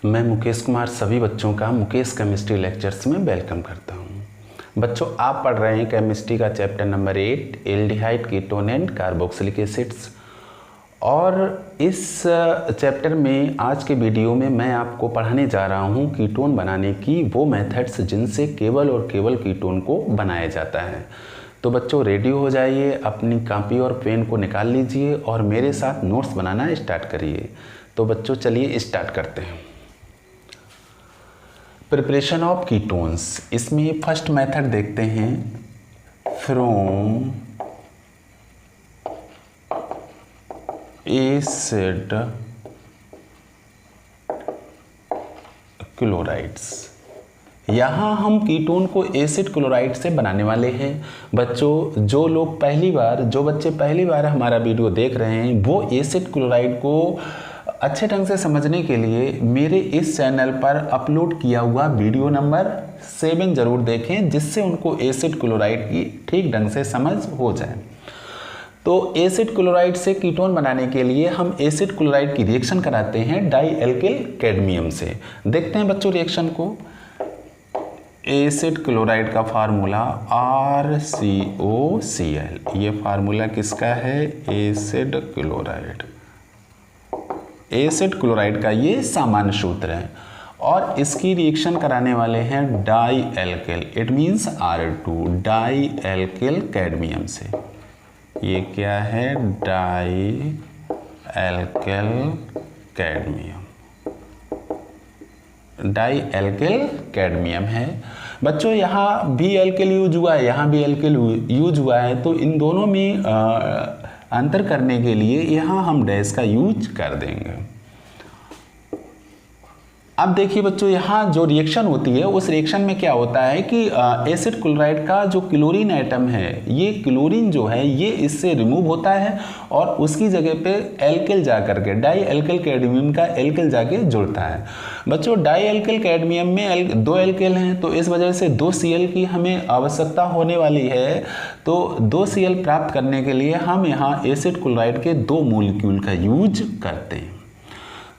मैं मुकेश कुमार सभी बच्चों का मुकेश केमिस्ट्री लेक्चर्स में वेलकम करता हूं। बच्चों, आप पढ़ रहे हैं केमिस्ट्री का chapter number 8 aldehyde ketone and carboxylic acids. और इस चैप्टर में आज के वीडियो में मैं आपको पढ़ाने जा रहा हूं कीटोन बनाने की वो मेथड्स जिनसे केवल और केवल कीटोन को बनाया जाता है। तो बच्चों रेडी हो जाइए, अपनी कॉपी और पेन को निकाल लीजिए और मेरे साथ नोट्स बनाना स्टार्ट करिए। तो बच्चों चलिए स्टार्ट करते हैं। प्रिपरेशन ऑफ कीटोन्स, इसमें फर्स्ट मेथड देखते हैं, फ्रॉम एसिड क्लोराइड्स। यहाँ हम कीटोन को एसिड क्लोराइड से बनाने वाले हैं। बच्चों जो बच्चे पहली बार हमारा वीडियो देख रहे हैं वो एसिड क्लोराइड को अच्छे ढंग से समझने के लिए मेरे इस चैनल पर अपलोड किया हुआ वीडियो नंबर 7 जरूर देखें, जिससे उनको एसिड क्लोराइड की ठीक ढंग से समझ हो जाए। तो एसिड क्लोराइड से कीटोन बनाने के लिए हम एसिड क्लोराइड की रिएक्शन कराते हैं डाई एल्किल कैडमियम से। देखते हैं बच्चों रिएक्शन को। एसिड क्लोराइड का फार्मूला RCOCl। ये फार्मूला किसका है? Acid chloride. एसिड क्लोराइड का ये सामान्य सूत्र है और इसकी रिएक्शन कराने वाले हैं dialkyl, it means R2 dialkyl cadmium से। ये क्या है? Dialkyl cadmium, dialkyl cadmium है। बच्चों यहाँ भी एल्किल यूज हुआ है, यहाँ भी एल्किल यूज हुआ है, तो इन दोनों में अंतर करने के लिए यहाँ हम डैश का यूज कर देंगे। अब देखिए बच्चों, यहाँ जो रिएक्शन होती है उस रिएक्शन में क्या होता है कि एसिड क्लोराइड का जो क्लोरीन एटम है, ये क्लोरीन जो है ये इससे रिमूव होता है और उसकी जगह पे एल्किल जा करके डाई एल्किल कैडमियम का एल्किल जाके जुड़ता है। बच्चों डाई एल्किल कैडमियम में 2 एल्किल हैं, तो इस वजह से 2 Cl की हमें आवश्यकता होने वाली है। तो 2 Cl प्राप्त करने के लिए हम यहाँ एसिड क्लोराइड के 2 मॉलिक्यूल का यूज करते हैं।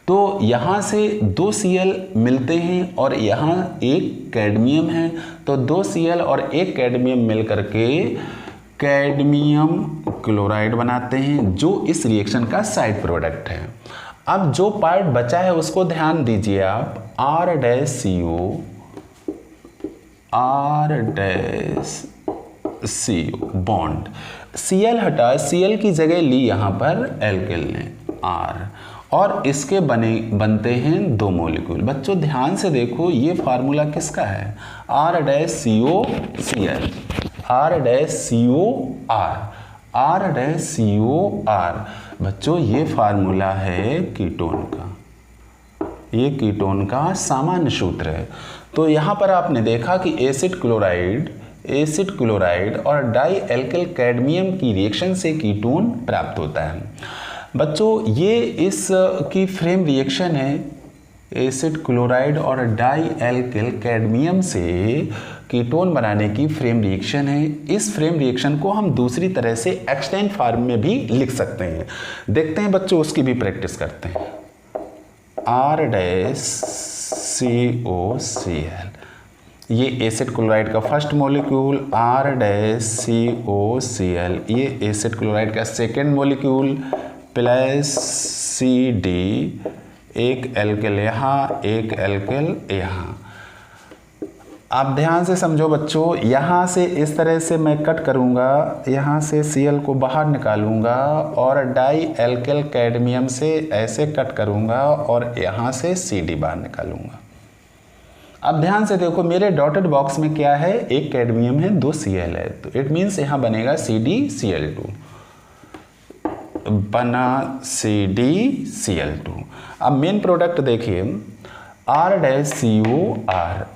तो यहाँ से 2 Cl मिलते हैं और यहाँ एक कैडमियम है, तो 2 Cl और एक कैडमियम मिल करके कैडमियम क्लोराइड बनाते हैं, जो इस रिएक्शन का साइड प्रोडक्ट है। अब जो पार्ट बचा है उसको ध्यान दीजिए आप, R-CO बॉन्ड, Cl हटा, Cl की जगह ली यहाँ पर एल्किल ने R, और इसके बनते हैं 2 मॉलिक्यूल। बच्चों ध्यान से देखो, ये फार्मूला किसका है? R-COCl, R-COR। बच्चों ये फार्मूला है कीटोन का, ये कीटोन का सामान्य सूत्र है। तो यहाँ पर आपने देखा कि एसिड क्लोराइड और डाई एल्किल कैडमियम की रिएक्शन से कीटोन प्राप्त होता है। बच्चों ये इस की फ्रेम रिएक्शन है, एसिड क्लोराइड और डाई एल्किल कैडमियम से कीटोन बनाने की फ्रेम रिएक्शन है। इस फ्रेम रिएक्शन को हम दूसरी तरह से एक्सटेंड फॉर्म में भी लिख सकते हैं। देखते हैं बच्चों, उसकी भी प्रैक्टिस करते हैं। R-COCl, ये एसिड क्लोराइड का फर्स्ट मॉलिक्यूल R-COCl, ये एसिड क्लोराइड का सेकेंड मॉलिक्यूल प्लस CD, एक एल्किल यहाँ, एक एल्किल यहाँ। आप ध्यान से समझो बच्चों, यहाँ से इस तरह से मैं कट करूँगा, यहाँ से Cl को बाहर निकालूंगा और डाई एल्किल कैडमियम से ऐसे कट करूँगा और यहाँ से CD बाहर निकालूंगा। अब ध्यान से देखो, मेरे डॉटेड बॉक्स में क्या है? एक कैडमियम है, 2 Cl है, तो इट मीन्स यहाँ बनेगा CdCl2, बना CdCl2। अब मेन प्रोडक्ट देखिए, R-COR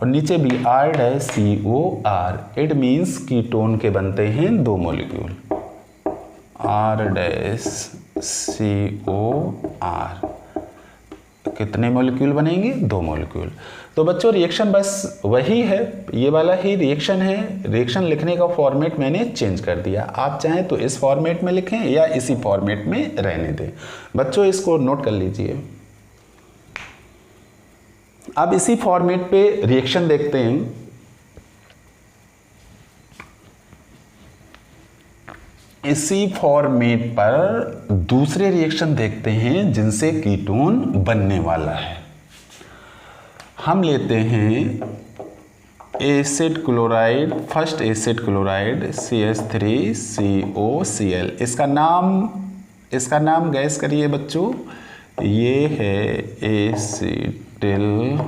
और नीचे भी R-COR, इट मीन्स कीटोन के बनते हैं 2 मॉलिक्यूल, R-COR। कितने मॉलिक्यूल बनेंगे? 2 मॉलिक्यूल। तो बच्चों रिएक्शन बस वही है, ये वाला ही रिएक्शन है। रिएक्शन लिखने का फॉर्मेट मैंने चेंज कर दिया, आप चाहें तो इस फॉर्मेट में लिखें या इसी फॉर्मेट में रहने दें। बच्चों इसको नोट कर लीजिए। अब इसी फॉर्मेट पे रिएक्शन देखते हैं। इसी फॉर्मेट पर दूसरे रिएक्शन देखते हैं जिनसे कीटोन बनने वाला है। हम लेते हैं acid chloride, first acid chloride CH3COCl। इसका नाम गैस करिए बच्चों, ये है एसिटिल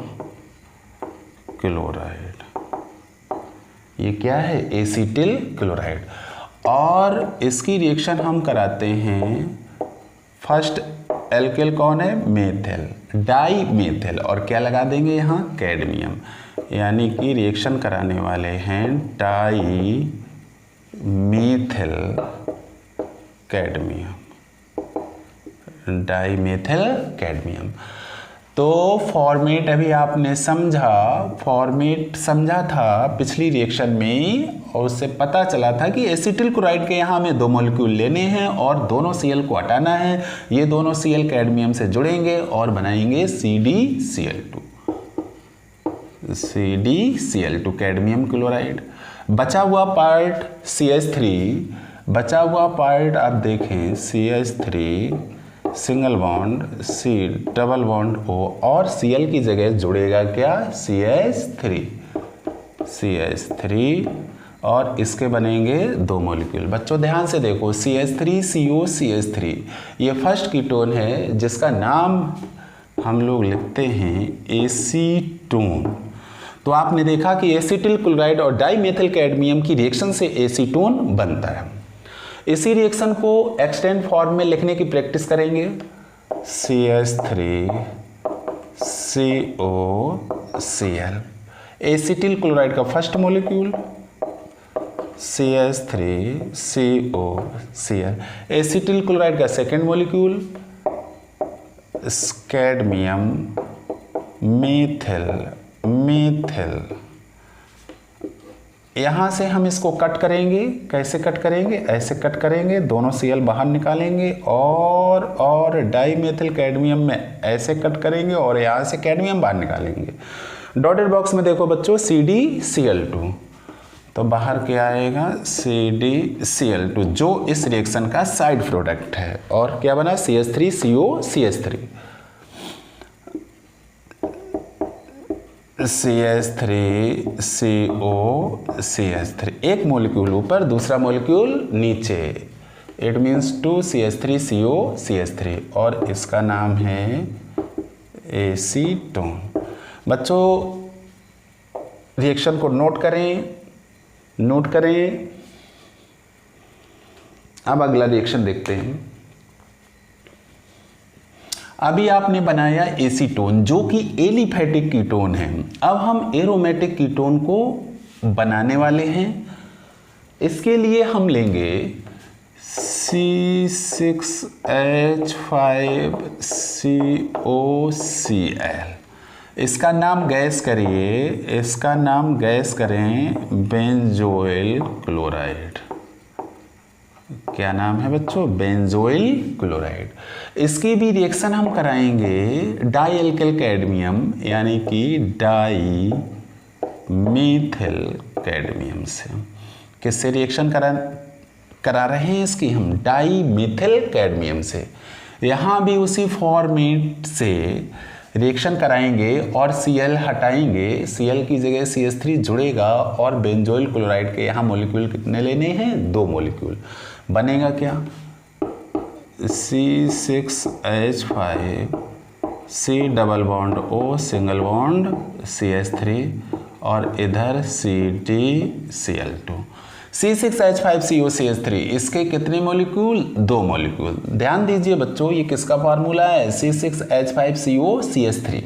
क्लोराइड। ये क्या है? Acetyl chloride. और इसकी रिएक्शन हम कराते हैं, फर्स्ट एल्केल कौन है? मेथिल, डाई मेथिल, और क्या लगा देंगे यहाँ? कैडमियम। यानी कि रिएक्शन कराने वाले हैं dimethyl cadmium, dimethyl cadmium. तो फॉर्मेट अभी आपने समझा था पिछली रिएक्शन में, और उससे पता चला था कि एसिटिल क्लोराइड के यहाँ हमें 2 मॉलिक्यूल लेने हैं और दोनों Cl को हटाना है। ये दोनों Cl कैडमियम से जुड़ेंगे और बनाएंगे CdCl2 कैडमियम क्लोराइड। बचा हुआ पार्ट CH3, बचा हुआ पार्ट आप देखें CH3 single bond C double bond O, और Cl की जगह जुड़ेगा क्या? CH3, और इसके बनेंगे 2 मॉलिक्यूल। बच्चों ध्यान से देखो, CH3COCH3 ये फर्स्ट कीटोन है जिसका नाम हम लोग लिखते हैं एसीटोन। तो आपने देखा कि एसिटिल क्लोराइड और डाईमेथिल कैडमियम की रिएक्शन से एसीटोन बनता है। इसी रिएक्शन को एक्सटेंड फॉर्म में लिखने की प्रैक्टिस करेंगे। CH3COCl, एसिटिल क्लोराइड का first molecule CH3COCl, acetyl chloride का सेकेंड मॉलिक्यूल कैडमियम मेथिल। यहाँ से हम इसको कट करेंगे। कैसे कट करेंगे? ऐसे कट करेंगे, दोनों Cl बाहर निकालेंगे और डाईमेथिल कैडमियम में ऐसे कट करेंगे और यहाँ से कैडमियम बाहर निकालेंगे। डॉटेड बॉक्स में देखो बच्चों CdCl2, तो बाहर क्या आएगा? CdCl2, जो इस रिएक्शन का साइड प्रोडक्ट है। और क्या बना? CH3COCH3, CH3COCH3, एक मॉलिक्यूल ऊपर दूसरा मॉलिक्यूल नीचे, इट मीन्स 2 CH3COCH3, और इसका नाम है एसीटोन। बच्चों रिएक्शन को नोट करें। अब अगला रिएक्शन देखते हैं। अभी आपने बनाया एसीटोन जो कि एलिफैटिक कीटोन है। अब हम एरोमेटिक कीटोन को बनाने वाले हैं। इसके लिए हम लेंगे C6H5COCl। इसका नाम गैस करें बेंजोइल क्लोराइड। क्या नाम है बच्चों? Benzoyl chloride. इसकी भी रिएक्शन हम कराएंगे डाई एल्किल कैडमियम यानी कि डाई मेथिल कैडमियम से। किससे रिएक्शन करा रहे हैं इसकी? हम डाई मेथिल कैडमियम से। यहाँ भी उसी फॉर्मेट से रिएक्शन कराएंगे और Cl हटाएंगे। Cl की जगह CH3 जुड़ेगा और बेंजोइल क्लोराइड के यहाँ मॉलिक्यूल कितने लेने हैं? 2 मॉलिक्यूल। बनेगा क्या? C6H5 C double bond O single bond CH3 और इधर CdCl2। C6H5COCH3 इसके कितने मॉलिक्यूल? 2 मॉलिक्यूल। ध्यान दीजिए बच्चों, ये किसका फार्मूला है? C6H5COCH3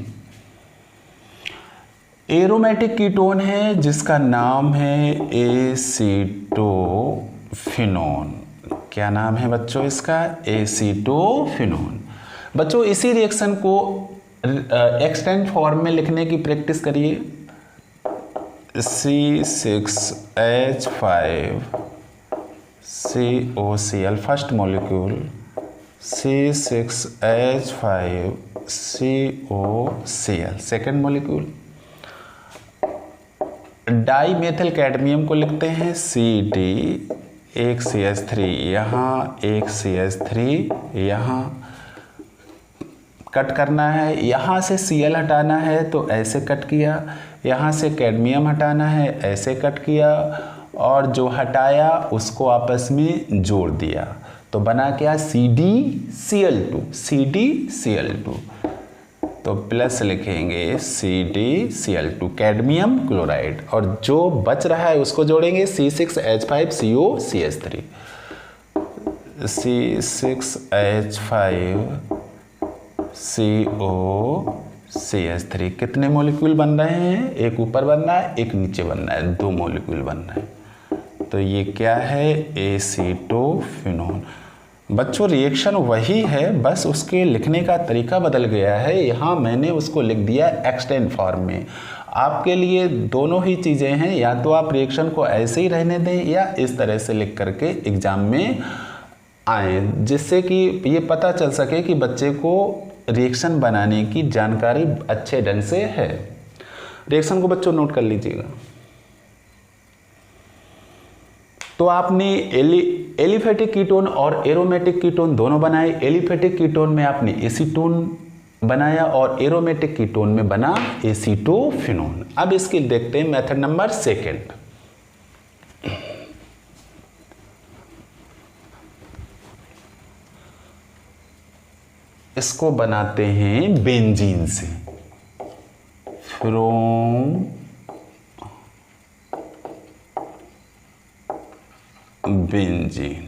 एरोमेटिक कीटोन है जिसका नाम है एसीटोफिनोन। क्या नाम है बच्चों इसका? एसीटोफिनोन। बच्चों इसी रिएक्शन को एक्सटेंड फॉर्म में लिखने की प्रैक्टिस करिए। C6H5COCl first molecule, C6H5 COCl second molecule. Dimethyl cadmium को लिखते हैं CD, एक CH3 यहाँ, एक CH3 यहाँ। कट करना है, यहाँ से Cl हटाना है तो ऐसे कट किया, यहाँ से कैडमियम हटाना है ऐसे कट किया, और जो हटाया उसको आपस में जोड़ दिया तो बना क्या CdCl2, CdCl2। तो प्लस लिखेंगे CdCl2 कैडमियम क्लोराइड, और जो बच रहा है उसको जोड़ेंगे C6H5COCH3, C6H5COCH3। कितने मॉलिक्यूल बन रहे हैं? एक ऊपर बन रहा है, एक नीचे बन रहा है, 2 मॉलिक्यूल बन रहे हैं। तो ये क्या है? एसीटोफिनोन। बच्चों रिएक्शन वही है, बस उसके लिखने का तरीका बदल गया है। यहाँ मैंने उसको लिख दिया एक्सटेंड फॉर्म में। आपके लिए दोनों ही चीज़ें हैं, या तो आप रिएक्शन को ऐसे ही रहने दें या इस तरह से लिख करके एग्ज़ाम में आए, जिससे कि ये पता चल सके कि बच्चे को रिएक्शन बनाने की जानकारी अच्छे ढंग से है। रिएक्शन को बच्चों नोट कर लीजिएगा। तो आपने एलिफेटिक कीटोन और एरोमेटिक कीटोन दोनों बनाए। एलिफेटिक कीटोन में आपने एसीटोन बनाया और एरोमेटिक कीटोन में बना एसीटोफिनोन। अब इसकी देखते हैं मेथड नंबर सेकेंड। इसको बनाते हैं बेंजीन से, फ्रॉम बेंजीन।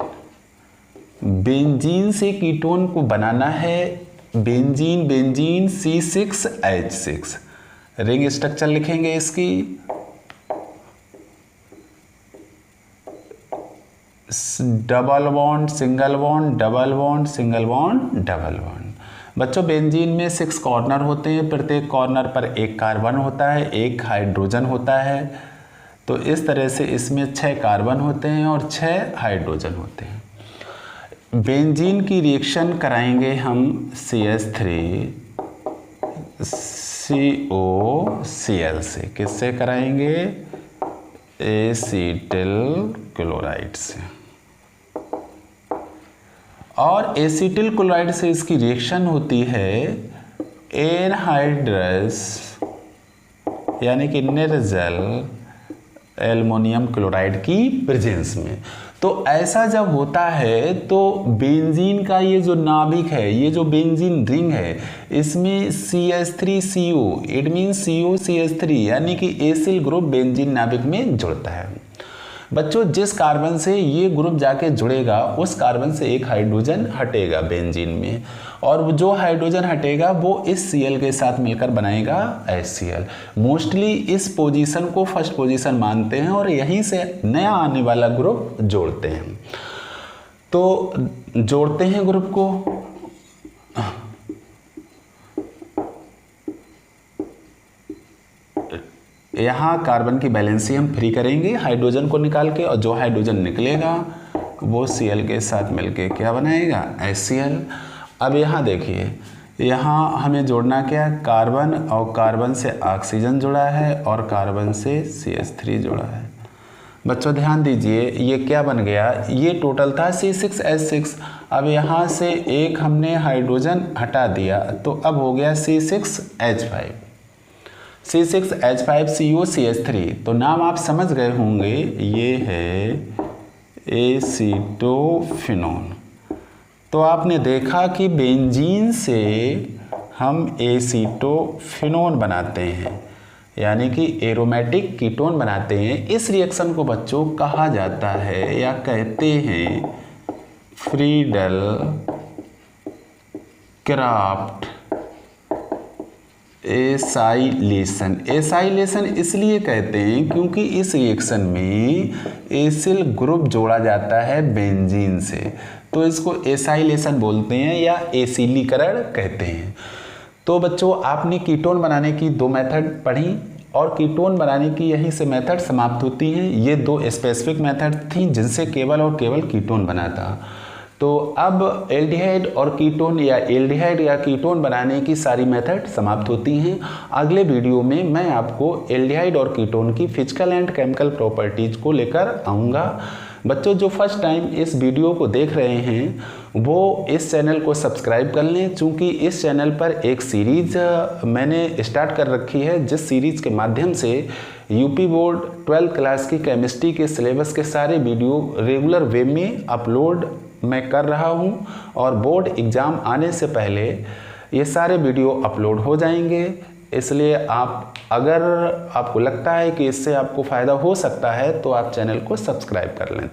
बेंजीन से कीटोन को बनाना है बेंजीन C6H6। रिंग स्ट्रक्चर लिखेंगे इसकी, double bond single bond, double bond single bond, double bond. बच्चों बेंजीन में 6 कॉर्नर होते हैं, प्रत्येक कॉर्नर पर एक कार्बन होता है, एक हाइड्रोजन होता है। तो इस तरह से इसमें 6 कार्बन होते हैं और 6 हाइड्रोजन होते हैं। बेंजीन की रिएक्शन कराएंगे हम CH3COCl से। किससे कराएंगे? एसीटिल क्लोराइड से। और एसीटिल क्लोराइड से इसकी रिएक्शन होती है एनहाइड्रस यानी कि निर्जल एल्युमिनियम क्लोराइड की प्रेजेंस में। तो ऐसा जब होता है तो बेंजीन का ये जो नाभिक है, ये जो बेंजीन रिंग है, इसमें CH3CO इट मीन्स COCH3 यानी कि एसिल ग्रुप बेंजीन नाभिक में जुड़ता है। बच्चों जिस कार्बन से ये ग्रुप जाके जुड़ेगा उस कार्बन से एक हाइड्रोजन हटेगा बेंजीन में, और जो हाइड्रोजन हटेगा वो इस Cl के साथ मिलकर बनाएगा HCl। मोस्टली इस पोजीशन को फर्स्ट पोजीशन मानते हैं और यहीं से नया आने वाला ग्रुप जोड़ते हैं। तो जोड़ते हैं ग्रुप को। यहाँ कार्बन की वैलेंसी हम फ्री करेंगे हाइड्रोजन को निकाल के, और जो हाइड्रोजन निकलेगा वो Cl के साथ मिलके क्या बनाएगा? HCl। अब यहाँ देखिए, यहाँ हमें जोड़ना क्या है? कार्बन, और कार्बन से ऑक्सीजन जुड़ा है और कार्बन से CH3 जुड़ा है। बच्चों ध्यान दीजिए, ये क्या बन गया? ये टोटल था C6H6। अब यहाँ से एक हमने हाइड्रोजन हटा दिया तो अब हो गया C6H5, C6H5COCH3। तो नाम आप समझ गए होंगे, ये है एसीटोफिनोन। तो आपने देखा कि बेंजीन से हम एसीटोफिनोन बनाते हैं, यानी कि एरोमेटिक कीटोन बनाते हैं। इस रिएक्शन को बच्चों कहा जाता है या कहते हैं फ्रीडल क्राफ्ट एसाइलेशन। एसाइलेशन इसलिए कहते हैं क्योंकि इस रिएक्शन में एसिल ग्रुप जोड़ा जाता है बेंजीन से, तो इसको एसाइलेशन बोलते हैं या एसिलीकरण कहते हैं। तो बच्चों आपने कीटोन बनाने की 2 मेथड पढ़ी और कीटोन बनाने की यहीं से मेथड समाप्त होती हैं। ये 2 स्पेसिफिक मेथड थी जिनसे केवल और केवल कीटोन बना था। तो अब एल्डिहाइड और कीटोन या एल्डिहाइड या कीटोन बनाने की सारी मेथड समाप्त होती हैं। अगले वीडियो में मैं आपको एल्डिहाइड और कीटोन की फिजिकल एंड केमिकल प्रॉपर्टीज को लेकर आऊँगा। बच्चों जो फर्स्ट टाइम इस वीडियो को देख रहे हैं वो इस चैनल को सब्सक्राइब कर लें, क्योंकि इस चैनल पर एक सीरीज़ मैंने स्टार्ट कर रखी है, जिस सीरीज़ के माध्यम से यूपी बोर्ड 12th क्लास की केमिस्ट्री के सिलेबस के सारे वीडियो रेगुलर वे में अपलोड मैं कर रहा हूं और बोर्ड एग्ज़ाम आने से पहले ये सारे वीडियो अपलोड हो जाएंगे। इसलिए अगर आपको लगता है कि इससे आपको फ़ायदा हो सकता है तो आप चैनल को सब्सक्राइब कर लें।